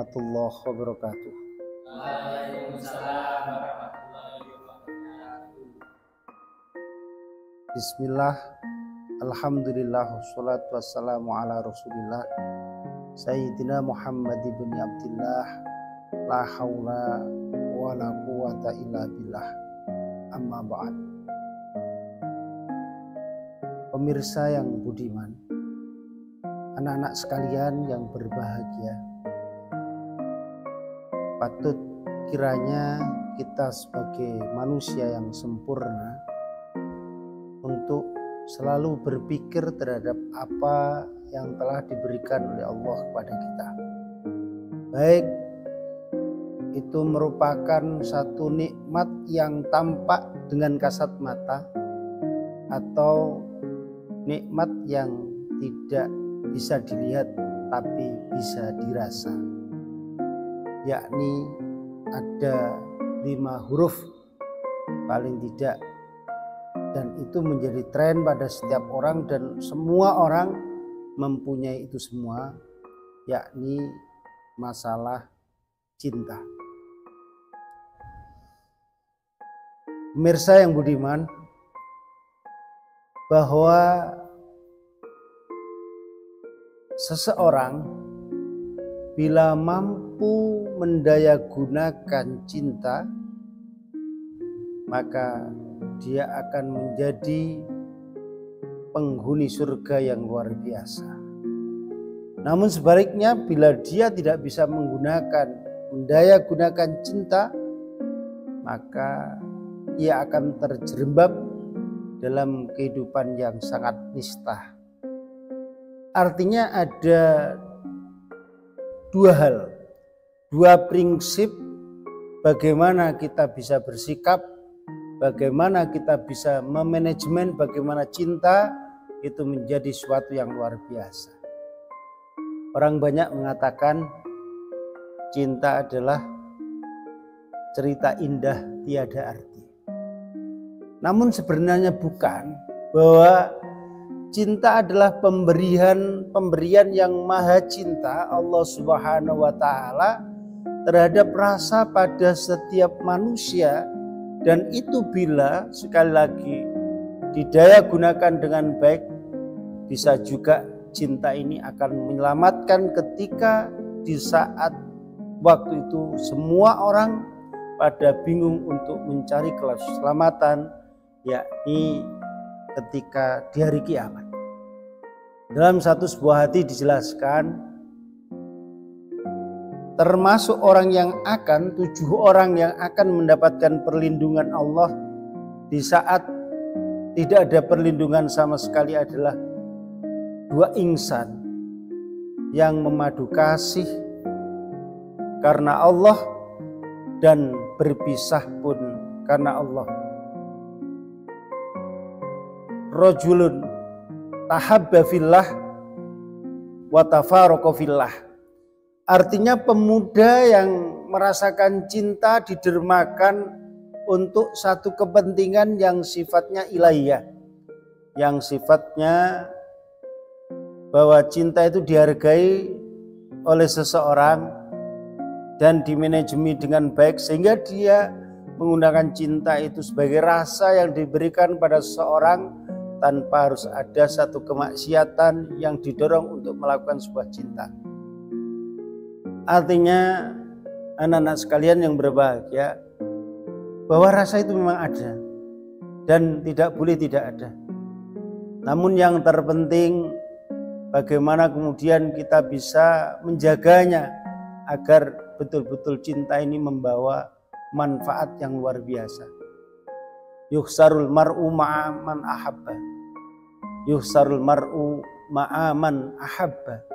warahmatullahi wabarakatuh. Waalaikumsalam warahmatullahi wabarakatuh. Bismillah, alhamdulillah, wassalatu wassalamu ala rasulillah Sayyidina Muhammad ibn Abdillah, la hawla wa la quwata illa billah, amma ba'd. Pemirsa yang budiman, anak-anak sekalian yang berbahagia, patut kiranya kita sebagai manusia yang sempurna untuk selalu berpikir terhadap apa yang telah diberikan oleh Allah kepada kita. Baik itu merupakan satu nikmat yang tampak dengan kasat mata atau nikmat yang tidak bisa dilihat tapi bisa dirasa, yakni ada 5 huruf paling tidak, dan itu menjadi tren pada setiap orang dan semua orang mempunyai itu semua, yakni masalah cinta. Pemirsa yang budiman, bahwa seseorang bila mampu mendayagunakan cinta, maka dia akan menjadi penghuni surga yang luar biasa. Namun sebaliknya, bila dia tidak bisa mendayagunakan cinta, maka ia akan terjerembab dalam kehidupan yang sangat nista. Artinya ada 2 hal, 2 prinsip bagaimana kita bisa bersikap, bagaimana kita bisa memanajemen, bagaimana cinta itu menjadi suatu yang luar biasa. Orang banyak mengatakan cinta adalah cerita indah tiada arti. Namun sebenarnya bukan, bahwa cinta adalah pemberian yang maha cinta Allah Subhanahu wa Ta'ala terhadap rasa pada setiap manusia, dan itu bila sekali lagi didayagunakan dengan baik, bisa juga cinta ini akan menyelamatkan ketika di saat waktu itu semua orang pada bingung untuk mencari keselamatan, yakni ketika di hari kiamat. Dalam satu sebuah hadis dijelaskan, termasuk orang yang 7 orang yang akan mendapatkan perlindungan Allah di saat tidak ada perlindungan sama sekali adalah 2 insan yang memadu kasih karena Allah dan berpisah pun karena Allah. Rajulun tahabba fillah wa tafarraqa fillah. Artinya pemuda yang merasakan cinta didermakan untuk satu kepentingan yang sifatnya ilahiyah, yang sifatnya bahwa cinta itu dihargai oleh seseorang dan dimanajemi dengan baik, sehingga dia menggunakan cinta itu sebagai rasa yang diberikan pada seseorang tanpa harus ada satu kemaksiatan yang didorong untuk melakukan sebuah cinta. Artinya anak-anak sekalian yang berbahagia, bahwa rasa itu memang ada dan tidak boleh tidak ada. Namun yang terpenting bagaimana kemudian kita bisa menjaganya agar betul-betul cinta ini membawa manfaat yang luar biasa. Yuhsarul mar'u ma'a man ahabba. Yuhsarul mar'u ma'a man ahabba.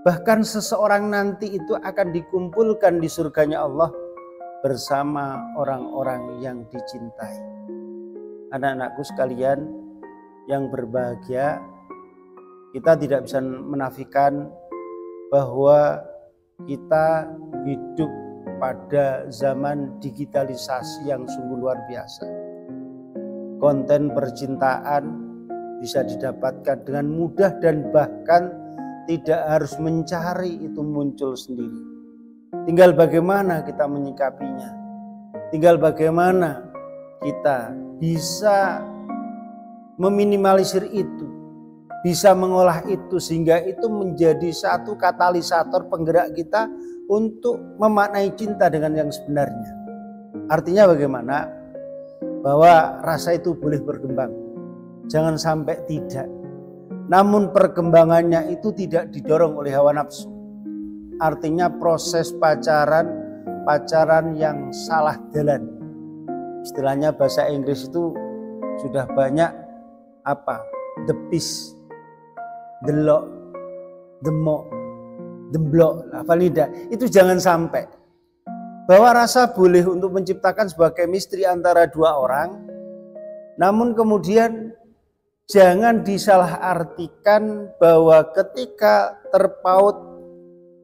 Bahkan seseorang nanti itu akan dikumpulkan di surganya Allah bersama orang-orang yang dicintai. Anak-anakku sekalian yang berbahagia, kita tidak bisa menafikan bahwa kita hidup pada zaman digitalisasi yang sungguh luar biasa. Konten percintaan bisa didapatkan dengan mudah dan bahkan tidak harus mencari, itu muncul sendiri. Tinggal bagaimana kita menyikapinya. Tinggal bagaimana kita bisa meminimalisir itu, bisa mengolah itu sehingga itu menjadi satu katalisator penggerak kita untuk memaknai cinta dengan yang sebenarnya. Artinya bagaimana? Bahwa rasa itu boleh berkembang, jangan sampai tidak. Namun perkembangannya itu tidak didorong oleh hawa nafsu. Artinya proses pacaran yang salah jalan. Istilahnya bahasa Inggris itu sudah banyak the piece, the lock, the mo, the block, valida. Itu jangan sampai. Bahwa rasa boleh untuk menciptakan sebuah chemistry antara dua orang, namun kemudian jangan disalahartikan bahwa ketika terpaut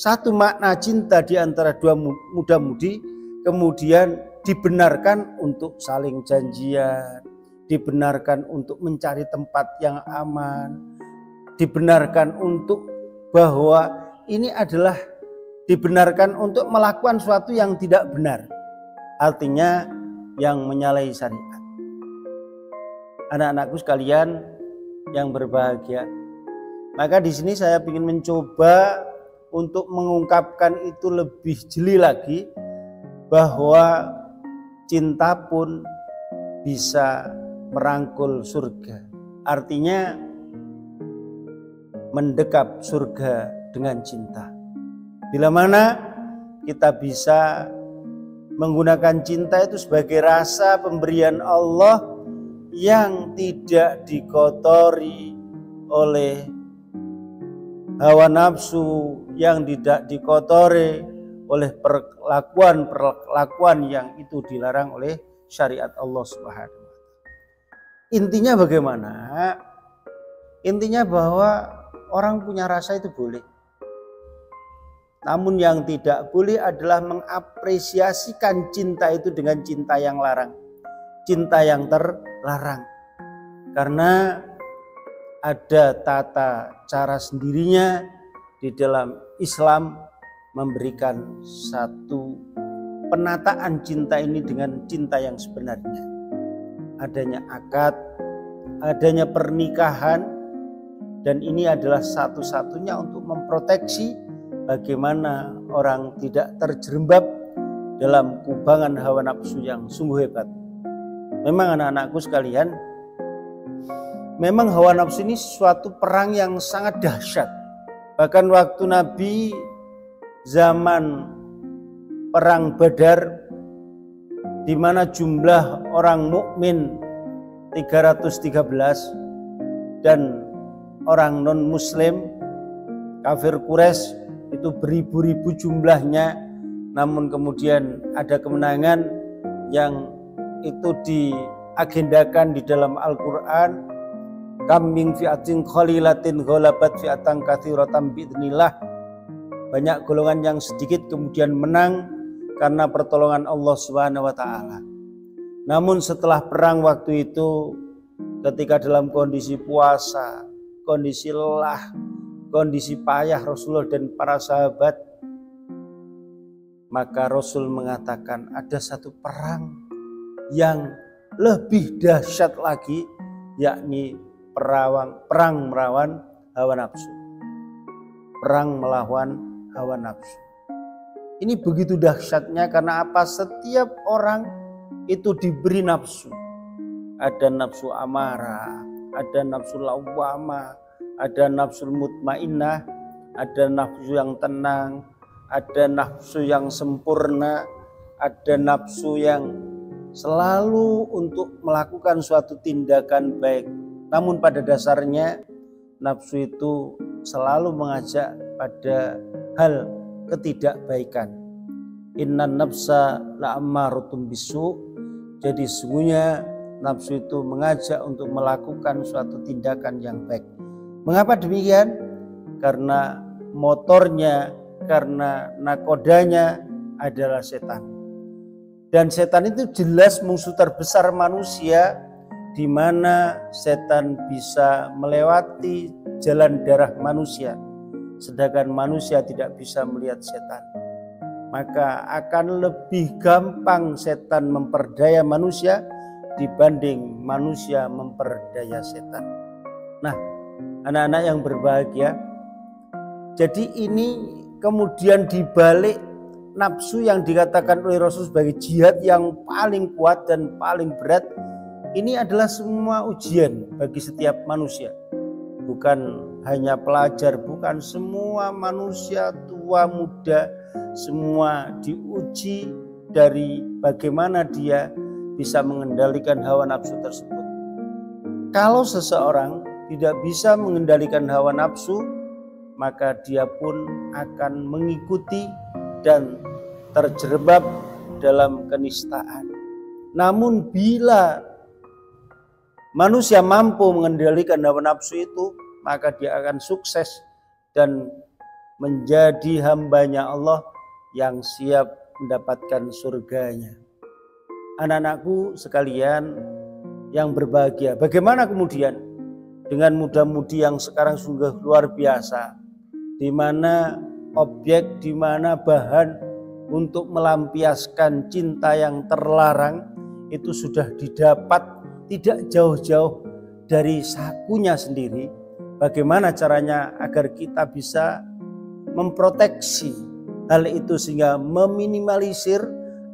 satu makna cinta di antara dua muda-mudi, kemudian dibenarkan untuk saling janjian, dibenarkan untuk mencari tempat yang aman, dibenarkan untuk bahwa ini adalah dibenarkan untuk melakukan sesuatu yang tidak benar. Artinya yang menyalahi syariat. Anak-anakku sekalian yang berbahagia, maka di sini saya ingin mencoba untuk mengungkapkan itu lebih jeli lagi, bahwa cinta pun bisa merangkul surga. Artinya mendekap surga dengan cinta. Bila mana kita bisa menggunakan cinta itu sebagai rasa pemberian Allah yang tidak dikotori oleh hawa nafsu, yang tidak dikotori oleh perlakuan yang itu dilarang oleh syariat Allah Subhanahu wa Ta'ala. Intinya bagaimana? Intinya bahwa orang punya rasa itu boleh. Namun yang tidak boleh adalah mengapresiasikan cinta itu dengan cinta yang larang, cinta yang terlarang. Karena ada tata cara sendirinya di dalam Islam memberikan satu penataan cinta ini dengan cinta yang sebenarnya. Adanya akad, adanya pernikahan, dan ini adalah satu-satunya untuk memproteksi bagaimana orang tidak terjerembab dalam kubangan hawa nafsu yang sungguh hebat. Memang anak-anakku sekalian, memang hawa nafsu ini suatu perang yang sangat dahsyat. Bahkan waktu Nabi zaman perang Badar, di mana jumlah orang mukmin 313 dan orang non muslim kafir Quraisy itu beribu-ribu jumlahnya, namun kemudian ada kemenangan yang itu diagendakan di dalam Al-Quran. Kam min fi'atin qalilatin ghalabat fi'atan katsiratan biidznillah. Banyak golongan yang sedikit kemudian menang karena pertolongan Allah Subhanahu wa Ta'ala. Namun setelah perang waktu itu, ketika dalam kondisi puasa, kondisi lelah, kondisi payah Rasulullah dan para sahabat, maka Rasul mengatakan ada satu perang yang lebih dahsyat lagi, yakni perang melawan hawa nafsu. Perang melawan hawa nafsu. Ini begitu dahsyatnya karena apa? Setiap orang itu diberi nafsu. Ada nafsu amarah, ada nafsu lawwamah, ada nafsu mutmainnah, ada nafsu yang tenang, ada nafsu yang sempurna, ada nafsu yang selalu untuk melakukan suatu tindakan baik. Namun pada dasarnya nafsu itu selalu mengajak pada hal ketidakbaikan. Innan nafsa la'ammaratun bisu. Jadi sesungguhnya nafsu itu mengajak untuk melakukan suatu tindakan yang baik. Mengapa demikian? Karena motornya, karena nakodanya adalah setan. Dan setan itu jelas musuh terbesar manusia, di mana setan bisa melewati jalan darah manusia, sedangkan manusia tidak bisa melihat setan. maka akan lebih gampang setan memperdaya manusia dibanding manusia memperdaya setan. Nah, anak-anak yang berbahagia, jadi ini kemudian dibalik nafsu yang dikatakan oleh Rasul sebagai jihad yang paling kuat dan paling berat. Ini adalah semua ujian bagi setiap manusia. Bukan hanya pelajar, bukan, semua manusia tua muda, semua diuji dari bagaimana dia bisa mengendalikan hawa nafsu tersebut. Kalau seseorang tidak bisa mengendalikan hawa nafsu, maka dia pun akan mengikuti dan terjerembab dalam kenistaan. Namun bila manusia mampu mengendalikan hawa nafsu itu, maka dia akan sukses dan menjadi hambanya Allah yang siap mendapatkan surganya. Anak-anakku sekalian yang berbahagia, bagaimana kemudian dengan muda-mudi yang sekarang sungguh luar biasa, di mana objek, di mana bahan untuk melampiaskan cinta yang terlarang itu sudah didapat tidak jauh-jauh dari sakunya sendiri. Bagaimana caranya agar kita bisa memproteksi hal itu sehingga meminimalisir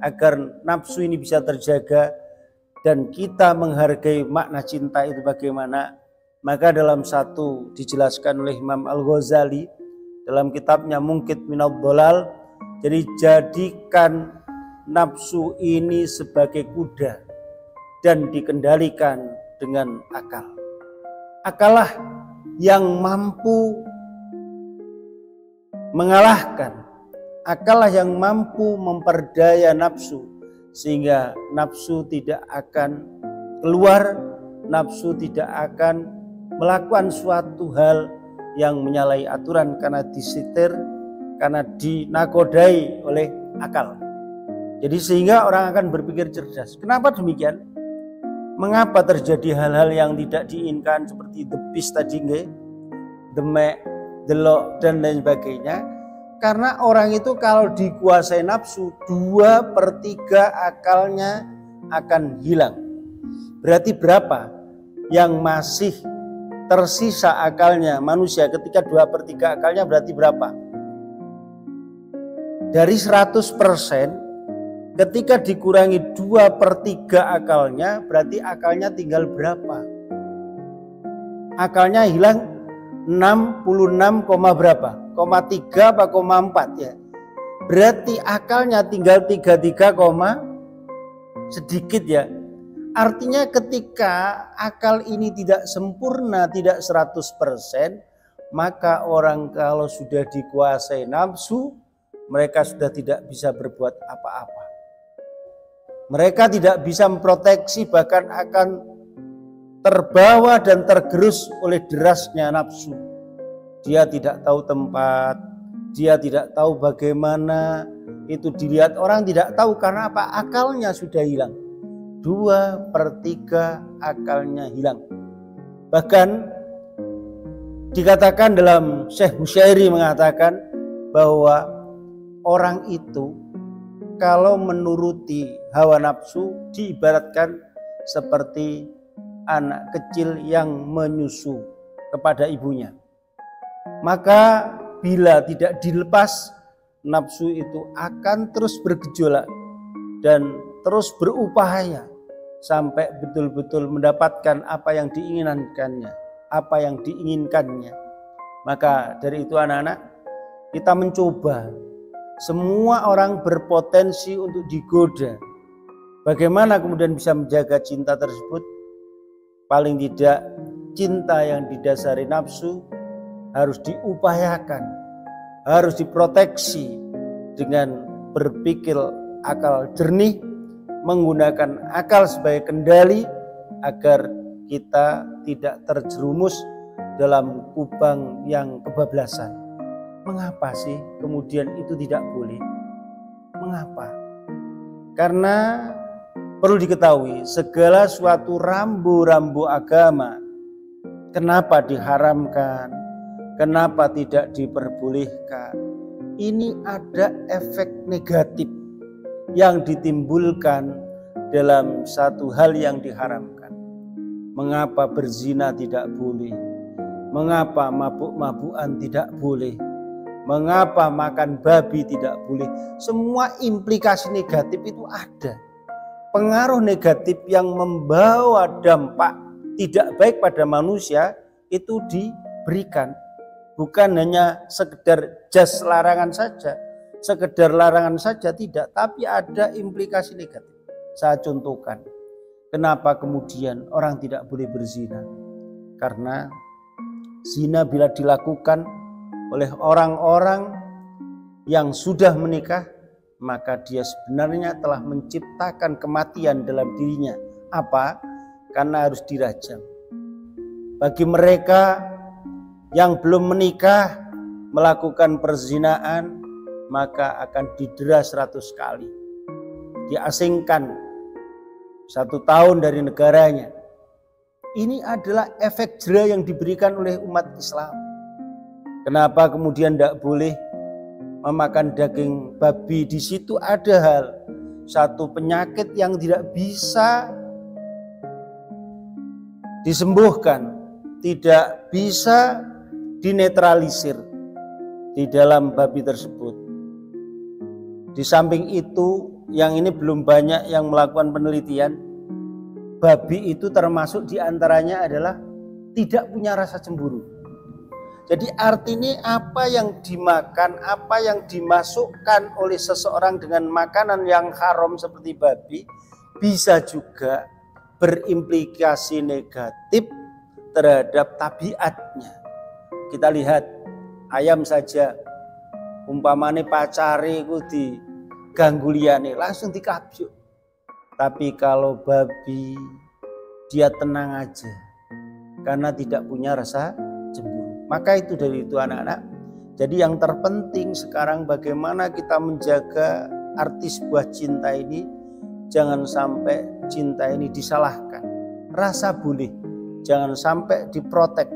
agar nafsu ini bisa terjaga dan kita menghargai makna cinta itu bagaimana? Maka dalam satu dijelaskan oleh Imam Al-Ghazali dalam kitabnya Mungkit Minadh Dhalal, jadi jadikan nafsu ini sebagai kuda dan dikendalikan dengan akal. Akallah yang mampu mengalahkan, akallah yang mampu memperdaya nafsu sehingga nafsu tidak akan keluar, nafsu tidak akan melakukan suatu hal yang menyalahi aturan karena disitir, karena dinakodai oleh akal. Jadi sehingga orang akan berpikir cerdas. Kenapa demikian? Mengapa terjadi hal-hal yang tidak diinginkan seperti the beast tadi, demek, delok dan lain sebagainya? Karena orang itu kalau dikuasai nafsu, 2/3 akalnya akan hilang. Berarti berapa yang masih tersisa akalnya manusia ketika 2/3 akalnya, berarti berapa? Dari 100%, ketika dikurangi 2/3 akalnya, berarti akalnya tinggal berapa? Akalnya hilang 66, berapa? 3 apa 4 ya? Berarti akalnya tinggal 33, sedikit ya. Artinya ketika akal ini tidak sempurna, tidak 100%, maka orang kalau sudah dikuasai nafsu, mereka sudah tidak bisa berbuat apa-apa. Mereka tidak bisa memproteksi, bahkan akan terbawa dan tergerus oleh derasnya nafsu. Dia tidak tahu tempat, dia tidak tahu bagaimana itu dilihat orang, tidak tahu karena apa? Akalnya sudah hilang. 2/3 akalnya hilang. Bahkan dikatakan dalam Syekh Bushairi mengatakan bahwa orang itu kalau menuruti hawa nafsu diibaratkan seperti anak kecil yang menyusu kepada ibunya. Maka bila tidak dilepas, nafsu itu akan terus bergejolak dan terus berupaya sampai betul-betul mendapatkan apa yang diinginkannya, apa yang diinginkannya. Maka dari itu anak-anak, kita mencoba. Semua orang berpotensi untuk digoda. Bagaimana kemudian bisa menjaga cinta tersebut? Paling tidak cinta yang didasari nafsu harus diupayakan, harus diproteksi dengan berpikir akal jernih, menggunakan akal sebagai kendali agar kita tidak terjerumus dalam kubang yang kebablasan. Mengapa sih kemudian itu tidak boleh? Mengapa? Karena perlu diketahui segala suatu rambu-rambu agama, kenapa diharamkan, kenapa tidak diperbolehkan, ini ada efek negatif yang ditimbulkan dalam satu hal yang diharamkan. Mengapa berzina tidak boleh? Mengapa mabuk-mabukan tidak boleh? Mengapa makan babi tidak boleh? Semua implikasi negatif itu ada. Pengaruh negatif yang membawa dampak tidak baik pada manusia itu diberikan. Bukan hanya sekedar jas larangan saja, sekedar larangan saja tidak, tapi ada implikasi negatif. Saya contohkan, kenapa kemudian orang tidak boleh berzina? Karena zina bila dilakukan oleh orang-orang yang sudah menikah, maka dia sebenarnya telah menciptakan kematian dalam dirinya. Apa? Karena harus dirajam. Bagi mereka yang belum menikah melakukan perzinaan, maka akan didera 100 kali. Diasingkan 1 tahun dari negaranya. Ini adalah efek jera yang diberikan oleh umat Islam. Kenapa kemudian tidak boleh memakan daging babi? Di situ ada hal, satu penyakit yang tidak bisa disembuhkan, tidak bisa dinetralisir di dalam babi tersebut. Di samping itu, yang ini belum banyak yang melakukan penelitian, babi itu termasuk diantaranya adalah tidak punya rasa cemburu. Jadi artinya apa yang dimakan, apa yang dimasukkan oleh seseorang dengan makanan yang haram seperti babi bisa juga berimplikasi negatif terhadap tabiatnya. Kita lihat ayam saja, umpamane pacare ku diganggu liyane langsung dikabjuk. Tapi kalau babi dia tenang aja karena tidak punya rasa cemburu. Maka itu dari itu anak-anak. Jadi yang terpenting sekarang bagaimana kita menjaga arti sebuah cinta ini. Jangan sampai cinta ini disalahkan. Rasa boleh, jangan sampai diprotek,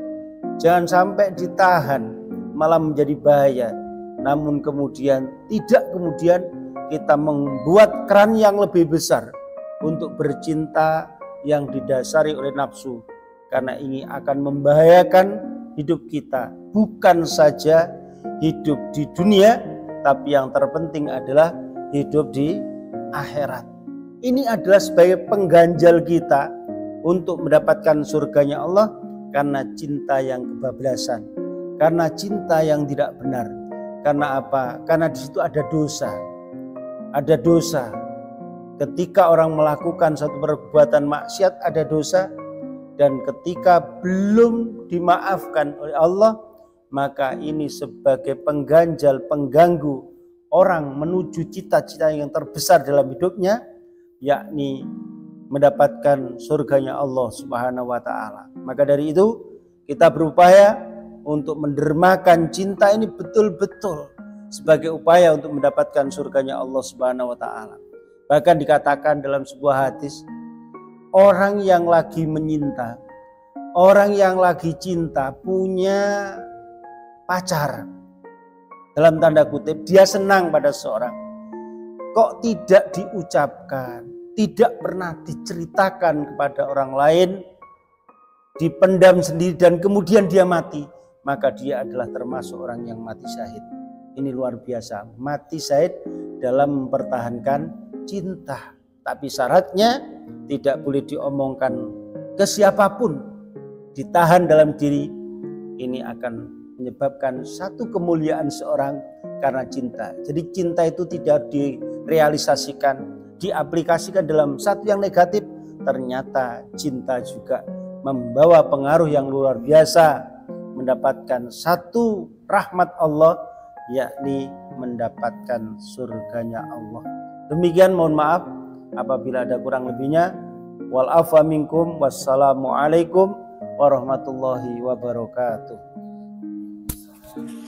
jangan sampai ditahan, malah menjadi bahaya. Namun kemudian tidak kemudian kita membuat keran yang lebih besar untuk bercinta yang didasari oleh nafsu. Karena ini akan membahayakan hidup kita, bukan saja hidup di dunia, tapi yang terpenting adalah hidup di akhirat. Ini adalah sebagai pengganjal kita untuk mendapatkan surganya Allah karena cinta yang kebablasan, karena cinta yang tidak benar. Karena apa? Karena di situ ada dosa. Ada dosa. Ketika orang melakukan satu perbuatan maksiat ada dosa. Dan ketika belum dimaafkan oleh Allah, maka ini sebagai pengganjal, pengganggu orang menuju cita-cita yang terbesar dalam hidupnya, yakni mendapatkan surganya Allah Subhanahu wa ta'ala. Maka dari itu kita berupaya untuk mendermakan cinta ini betul-betul sebagai upaya untuk mendapatkan surganya Allah Subhanahu wa ta'ala. Bahkan dikatakan dalam sebuah hadis, orang yang lagi menyinta, orang yang lagi cinta punya pacar, dalam tanda kutip dia senang pada seorang, kok tidak diucapkan, tidak pernah diceritakan kepada orang lain, dipendam sendiri dan kemudian dia mati, maka dia adalah termasuk orang yang mati syahid. Ini luar biasa, mati syahid dalam mempertahankan cinta. Tapi syaratnya tidak boleh diomongkan ke siapapun, ditahan dalam diri. Ini akan menyebabkan satu kemuliaan seorang karena cinta. Jadi cinta itu tidak direalisasikan, diaplikasikan dalam satu yang negatif. Ternyata cinta juga membawa pengaruh yang luar biasa, mendapatkan satu rahmat Allah, yakni mendapatkan surganya Allah. Demikian, mohon maaf apabila ada kurang lebihnya. Wal afa minkum, wassalamualaikum warahmatullahi wabarakatuh.